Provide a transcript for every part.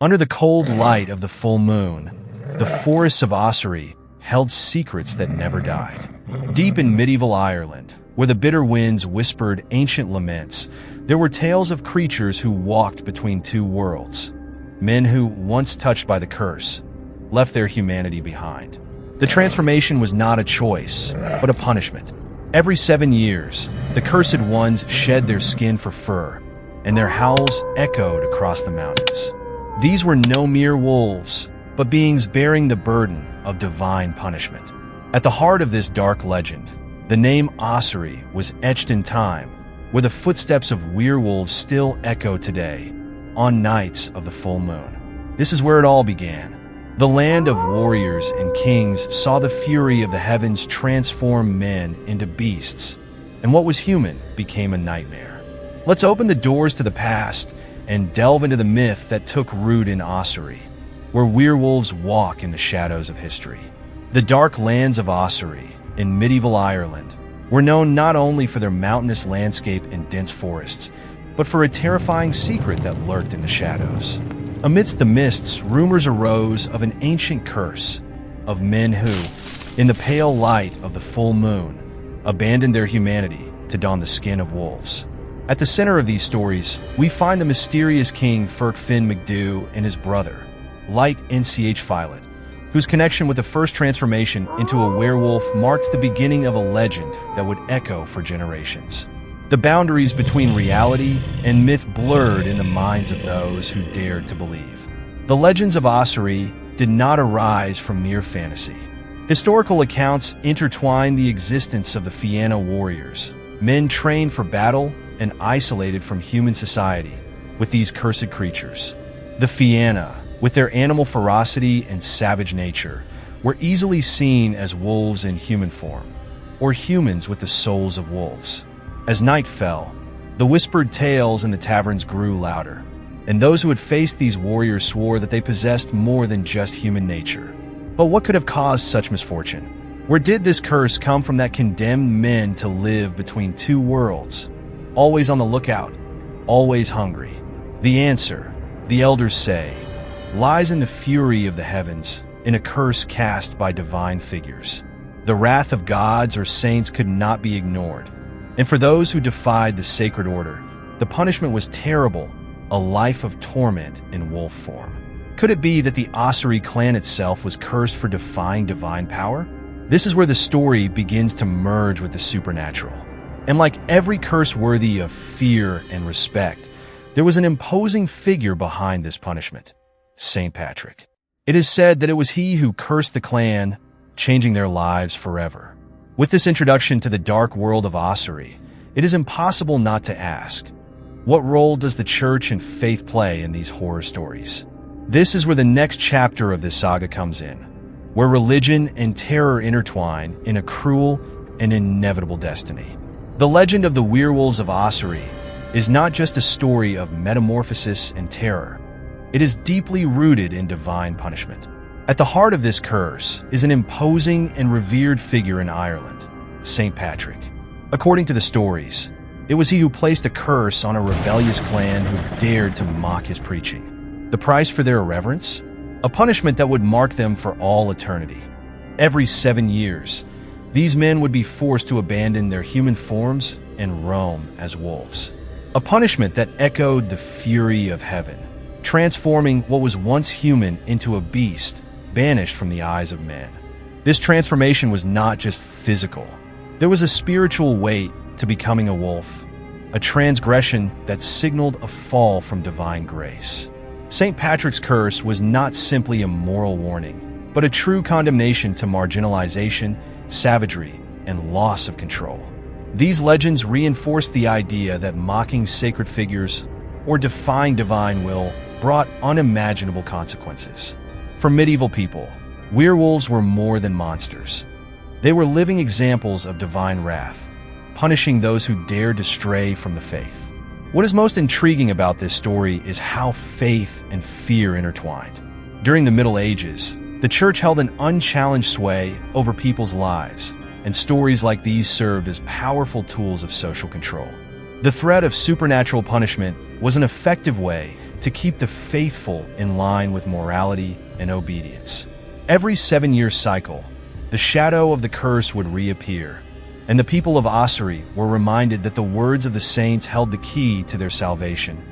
Under the cold light of the full moon, the forests of Ossory held secrets that never died. Deep in medieval Ireland, where the bitter winds whispered ancient laments, there were tales of creatures who walked between two worlds. Men who, once touched by the curse, left their humanity behind. The transformation was not a choice, but a punishment. Every 7 years, the cursed ones shed their skin for fur, and their howls echoed across the mountains. These were no mere wolves, but beings bearing the burden of divine punishment. At the heart of this dark legend, the name Ossory was etched in time, where the footsteps of werewolves still echo today, on nights of the full moon. This is where it all began. The land of warriors and kings saw the fury of the heavens transform men into beasts, and what was human became a nightmare. Let's open the doors to the past and delve into the myth that took root in Ossory, where werewolves walk in the shadows of history. The dark lands of Ossory, in medieval Ireland, were known not only for their mountainous landscape and dense forests, but for a terrifying secret that lurked in the shadows. Amidst the mists, rumors arose of an ancient curse, of men who, in the pale light of the full moon, abandoned their humanity to don the skin of wolves. At the center of these stories, we find the mysterious king Ferch Finn MacDu and his brother, Light Nch Filet, whose connection with the first transformation into a werewolf marked the beginning of a legend that would echo for generations. The boundaries between reality and myth blurred in the minds of those who dared to believe. The legends of Ossory did not arise from mere fantasy. Historical accounts intertwine the existence of the Fiana warriors, men trained for battle and isolated from human society, with these cursed creatures. The Fiana, with their animal ferocity and savage nature, were easily seen as wolves in human form, or humans with the souls of wolves. As night fell, the whispered tales in the taverns grew louder, and those who had faced these warriors swore that they possessed more than just human nature. But what could have caused such misfortune? Where did this curse come from that condemned men to live between two worlds, always on the lookout, always hungry? The answer, the elders say, lies in the fury of the heavens, in a curse cast by divine figures. The wrath of gods or saints could not be ignored, and for those who defied the sacred order, the punishment was terrible, a life of torment in wolf form. Could it be that the Ossory clan itself was cursed for defying divine power? This is where the story begins to merge with the supernatural. And like every curse worthy of fear and respect, there was an imposing figure behind this punishment: St. Patrick. It is said that it was he who cursed the clan, changing their lives forever. With this introduction to the dark world of Ossory, it is impossible not to ask, what role does the church and faith play in these horror stories? This is where the next chapter of this saga comes in, where religion and terror intertwine in a cruel and inevitable destiny. The legend of the Werewolves of Ossory is not just a story of metamorphosis and terror. It is deeply rooted in divine punishment. At the heart of this curse is an imposing and revered figure in Ireland, St. Patrick. According to the stories, it was he who placed a curse on a rebellious clan who dared to mock his preaching. The price for their irreverence? A punishment that would mark them for all eternity. Every 7 years, these men would be forced to abandon their human forms and roam as wolves. A punishment that echoed the fury of heaven, transforming what was once human into a beast banished from the eyes of men. This transformation was not just physical. There was a spiritual weight to becoming a wolf, a transgression that signaled a fall from divine grace. St. Patrick's curse was not simply a moral warning, but a true condemnation to marginalization, savagery, and loss of control. These legends reinforced the idea that mocking sacred figures or defying divine will brought unimaginable consequences. For medieval people, werewolves were more than monsters. They were living examples of divine wrath, punishing those who dared to stray from the faith. What is most intriguing about this story is how faith and fear intertwined. During the Middle Ages, the church held an unchallenged sway over people's lives, and stories like these served as powerful tools of social control. The threat of supernatural punishment was an effective way to keep the faithful in line with morality and obedience. Every 7-year cycle, the shadow of the curse would reappear, and the people of Ossory were reminded that the words of the saints held the key to their salvation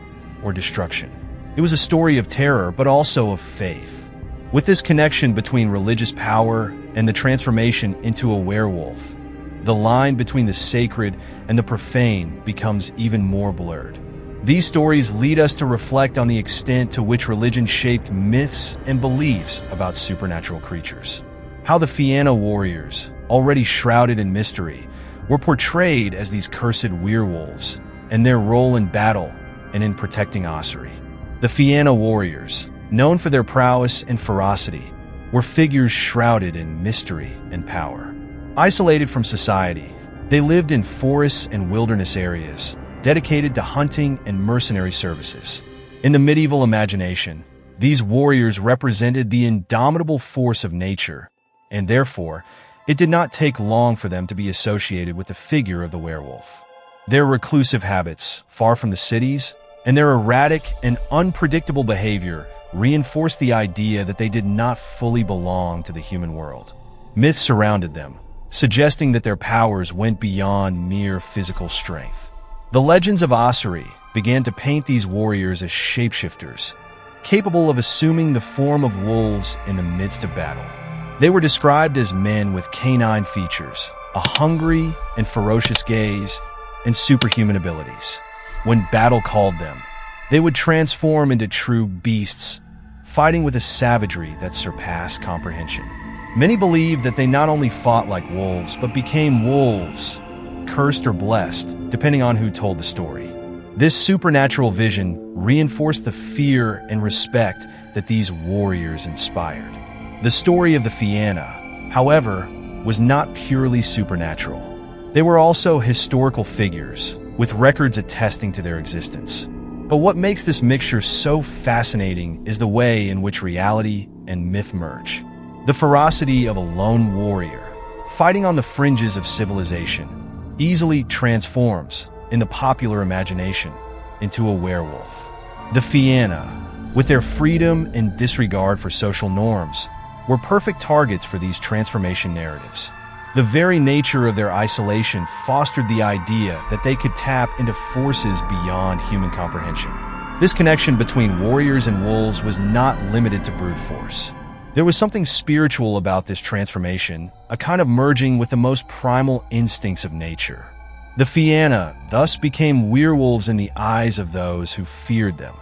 or destruction. It was a story of terror, but also of faith. With this connection between religious power and the transformation into a werewolf, the line between the sacred and the profane becomes even more blurred. These stories lead us to reflect on the extent to which religion shaped myths and beliefs about supernatural creatures. How the Fiana warriors, already shrouded in mystery, were portrayed as these cursed werewolves, and their role in battle and in protecting Ossory. The Fiana warriors, known for their prowess and ferocity, were figures shrouded in mystery and power. Isolated from society, they lived in forests and wilderness areas, dedicated to hunting and mercenary services. In the medieval imagination, these warriors represented the indomitable force of nature, and therefore, it did not take long for them to be associated with the figure of the werewolf. Their reclusive habits, far from the cities, and their erratic and unpredictable behavior reinforced the idea that they did not fully belong to the human world. Myths surrounded them, suggesting that their powers went beyond mere physical strength. The legends of Ossory began to paint these warriors as shapeshifters, capable of assuming the form of wolves in the midst of battle. They were described as men with canine features, a hungry and ferocious gaze, and superhuman abilities. When battle called them, they would transform into true beasts, fighting with a savagery that surpassed comprehension. Many believed that they not only fought like wolves, but became wolves, cursed or blessed, depending on who told the story. This supernatural vision reinforced the fear and respect that these warriors inspired. The story of the Fiana, however, was not purely supernatural. They were also historical figures, with records attesting to their existence. But what makes this mixture so fascinating is the way in which reality and myth merge. The ferocity of a lone warrior, fighting on the fringes of civilization, easily transforms, in the popular imagination, into a werewolf. The Fiana, with their freedom and disregard for social norms, were perfect targets for these transformation narratives. The very nature of their isolation fostered the idea that they could tap into forces beyond human comprehension. This connection between warriors and wolves was not limited to brute force. There was something spiritual about this transformation, a kind of merging with the most primal instincts of nature. The Fiana thus became werewolves in the eyes of those who feared them,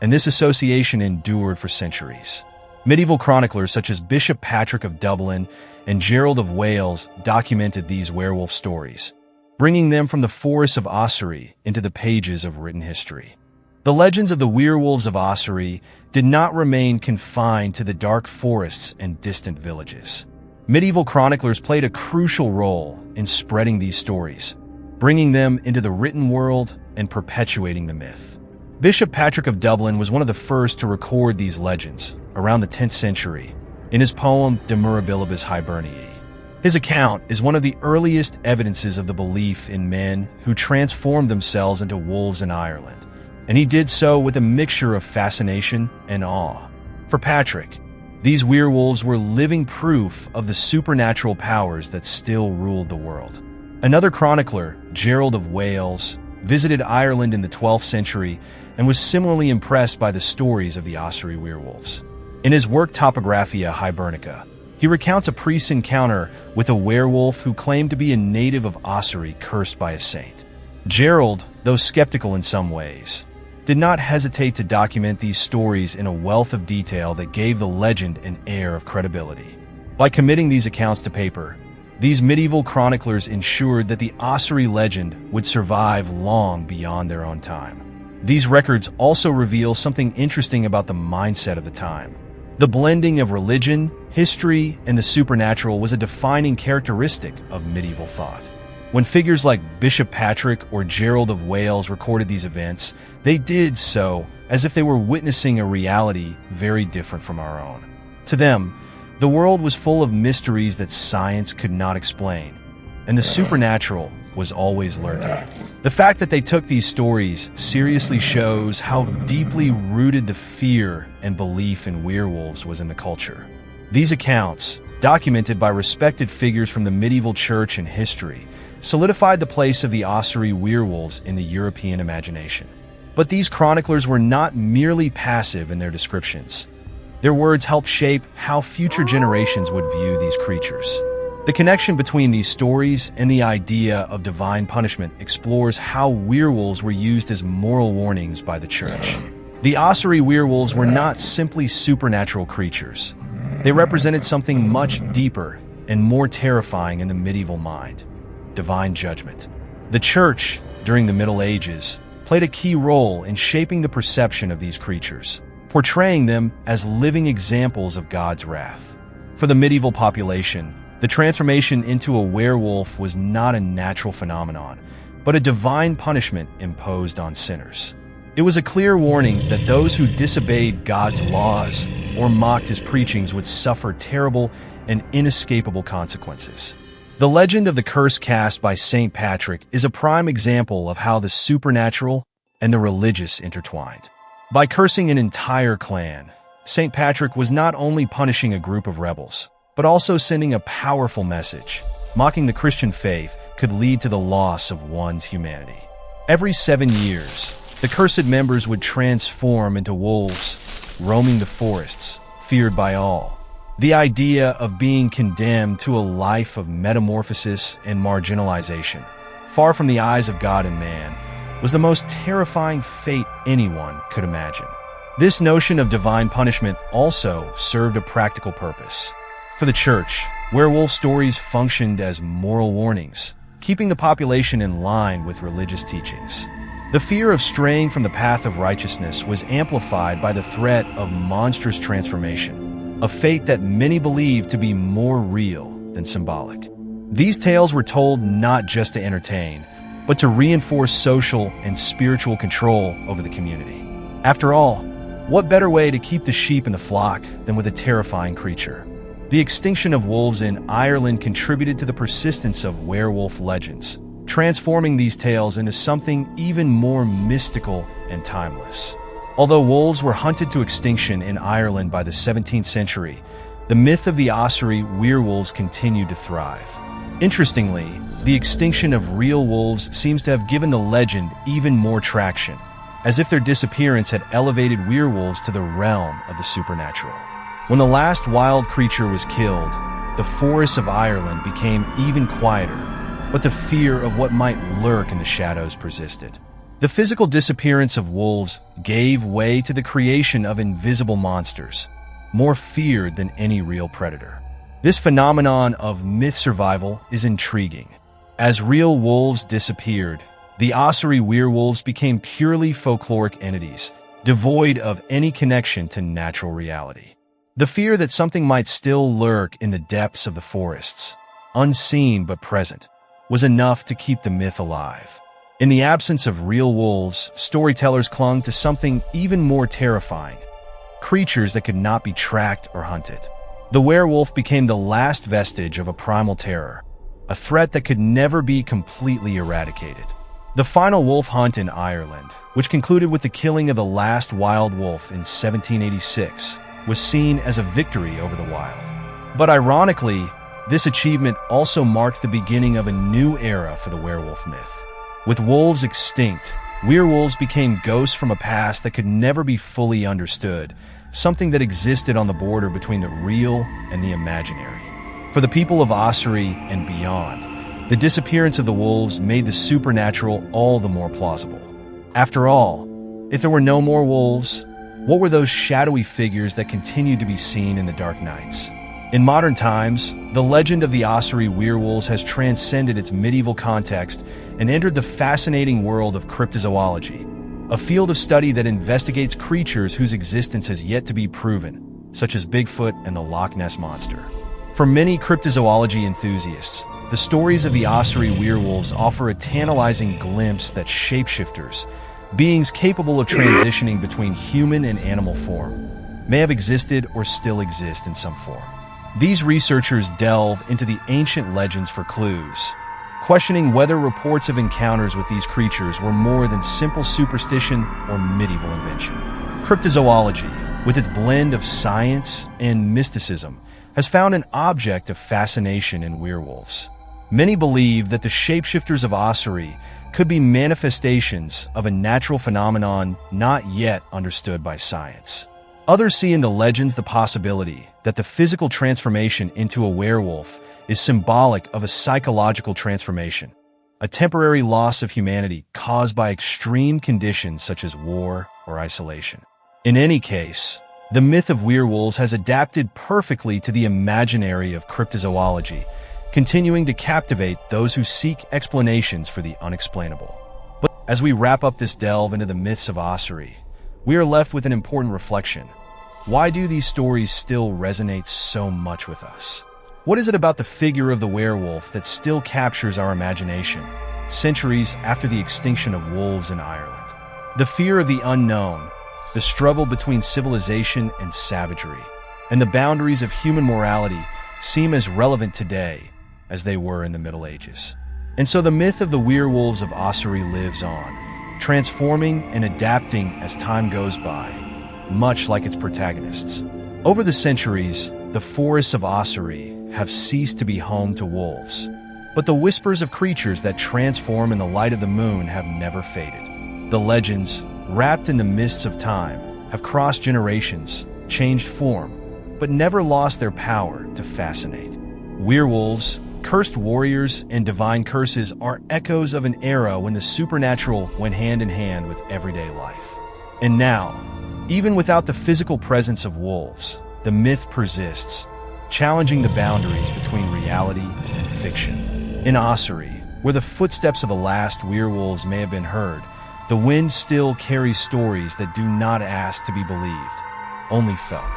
and this association endured for centuries. Medieval chroniclers such as Bishop Patrick of Dublin and Gerald of Wales documented these werewolf stories, bringing them from the forests of Ossory into the pages of written history. The legends of the werewolves of Ossory did not remain confined to the dark forests and distant villages. Medieval chroniclers played a crucial role in spreading these stories, bringing them into the written world and perpetuating the myth. Bishop Patrick of Dublin was one of the first to record these legends, around the 10th century, in his poem De Mirabilibus Hibernii. His account is one of the earliest evidences of the belief in men who transformed themselves into wolves in Ireland, and he did so with a mixture of fascination and awe. For Patrick, these werewolves were living proof of the supernatural powers that still ruled the world. Another chronicler, Gerald of Wales, visited Ireland in the 12th century and was similarly impressed by the stories of the Ossory werewolves. In his work Topographia Hibernica, he recounts a priest's encounter with a werewolf who claimed to be a native of Ossory cursed by a saint. Gerald, though skeptical in some ways, did not hesitate to document these stories in a wealth of detail that gave the legend an air of credibility. By committing these accounts to paper, these medieval chroniclers ensured that the Ossory legend would survive long beyond their own time. These records also reveal something interesting about the mindset of the time. The blending of religion, history, and the supernatural was a defining characteristic of medieval thought. When figures like Bishop Patrick or Gerald of Wales recorded these events, they did so as if they were witnessing a reality very different from our own. To them, the world was full of mysteries that science could not explain, and the supernatural was always lurking. The fact that they took these stories seriously shows how deeply rooted the fear and belief in werewolves was in the culture. These accounts, documented by respected figures from the medieval church and history, solidified the place of the Ossory werewolves in the European imagination. But these chroniclers were not merely passive in their descriptions. Their words helped shape how future generations would view these creatures. The connection between these stories and the idea of divine punishment explores how werewolves were used as moral warnings by the church. The Ossory werewolves were not simply supernatural creatures. They represented something much deeper and more terrifying in the medieval mind: divine judgment. The church, during the Middle Ages, played a key role in shaping the perception of these creatures, portraying them as living examples of God's wrath. For the medieval population, the transformation into a werewolf was not a natural phenomenon, but a divine punishment imposed on sinners. It was a clear warning that those who disobeyed God's laws or mocked his preachings would suffer terrible and inescapable consequences. The legend of the curse cast by St. Patrick is a prime example of how the supernatural and the religious intertwined. By cursing an entire clan, St. Patrick was not only punishing a group of rebels, but also sending a powerful message. Mocking the Christian faith could lead to the loss of one's humanity. Every 7 years, the cursed members would transform into wolves, roaming the forests, feared by all. The idea of being condemned to a life of metamorphosis and marginalization, far from the eyes of God and man, was the most terrifying fate anyone could imagine. This notion of divine punishment also served a practical purpose. For the church, werewolf stories functioned as moral warnings, keeping the population in line with religious teachings. The fear of straying from the path of righteousness was amplified by the threat of monstrous transformation, a fate that many believed to be more real than symbolic. These tales were told not just to entertain, but to reinforce social and spiritual control over the community. After all, what better way to keep the sheep in the flock than with a terrifying creature? The extinction of wolves in Ireland contributed to the persistence of werewolf legends, transforming these tales into something even more mystical and timeless. Although wolves were hunted to extinction in Ireland by the 17th century, the myth of the Ossory werewolves continued to thrive. Interestingly, the extinction of real wolves seems to have given the legend even more traction, as if their disappearance had elevated werewolves to the realm of the supernatural. When the last wild creature was killed, the forests of Ireland became even quieter, but the fear of what might lurk in the shadows persisted. The physical disappearance of wolves gave way to the creation of invisible monsters, more feared than any real predator. This phenomenon of myth survival is intriguing. As real wolves disappeared, the Ossory werewolves became purely folkloric entities, devoid of any connection to natural reality. The fear that something might still lurk in the depths of the forests, unseen but present, was enough to keep the myth alive. In the absence of real wolves, storytellers clung to something even more terrifying: creatures that could not be tracked or hunted. The werewolf became the last vestige of a primal terror, a threat that could never be completely eradicated. The final wolf hunt in Ireland, which concluded with the killing of the last wild wolf in 1786, was seen as a victory over the wild. But ironically, this achievement also marked the beginning of a new era for the werewolf myth. With wolves extinct, werewolves became ghosts from a past that could never be fully understood, something that existed on the border between the real and the imaginary. For the people of Ossory and beyond, the disappearance of the wolves made the supernatural all the more plausible. After all, if there were no more wolves, what were those shadowy figures that continued to be seen in the dark nights? In modern times, the legend of the Ossory werewolves has transcended its medieval context and entered the fascinating world of cryptozoology, a field of study that investigates creatures whose existence has yet to be proven, such as Bigfoot and the Loch Ness Monster. For many cryptozoology enthusiasts, the stories of the Ossory werewolves offer a tantalizing glimpse that shapeshifters, beings capable of transitioning between human and animal form, may have existed or still exist in some form. These researchers delve into the ancient legends for clues, questioning whether reports of encounters with these creatures were more than simple superstition or medieval invention. Cryptozoology, with its blend of science and mysticism, has found an object of fascination in werewolves. Many believe that the shapeshifters of Ossory could be manifestations of a natural phenomenon not yet understood by science. Others see in the legends the possibility that the physical transformation into a werewolf is symbolic of a psychological transformation, a temporary loss of humanity caused by extreme conditions such as war or isolation. In any case, the myth of werewolves has adapted perfectly to the imaginary of cryptozoology, continuing to captivate those who seek explanations for the unexplainable. But as we wrap up this delve into the myths of Ossory, we are left with an important reflection. Why do these stories still resonate so much with us? What is it about the figure of the werewolf that still captures our imagination, centuries after the extinction of wolves in Ireland? The fear of the unknown, the struggle between civilization and savagery, and the boundaries of human morality seem as relevant today as they were in the Middle Ages. And so the myth of the werewolves of Ossory lives on, transforming and adapting as time goes by, much like its protagonists. Over the centuries, the forests of Ossory have ceased to be home to wolves, but the whispers of creatures that transform in the light of the moon have never faded. The legends, wrapped in the mists of time, have crossed generations, changed form, but never lost their power to fascinate. Werewolves, cursed warriors, and divine curses are echoes of an era when the supernatural went hand in hand with everyday life. And now, even without the physical presence of wolves, the myth persists, challenging the boundaries between reality and fiction. In Ossory, where the footsteps of the last werewolves may have been heard, the wind still carries stories that do not ask to be believed, only felt.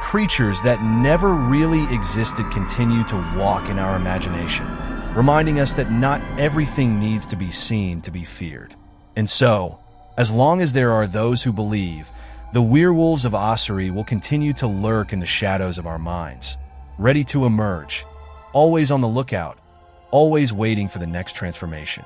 Creatures that never really existed continue to walk in our imagination, reminding us that not everything needs to be seen to be feared. And so, as long as there are those who believe, the werewolves of Ossory will continue to lurk in the shadows of our minds, ready to emerge, always on the lookout, always waiting for the next transformation.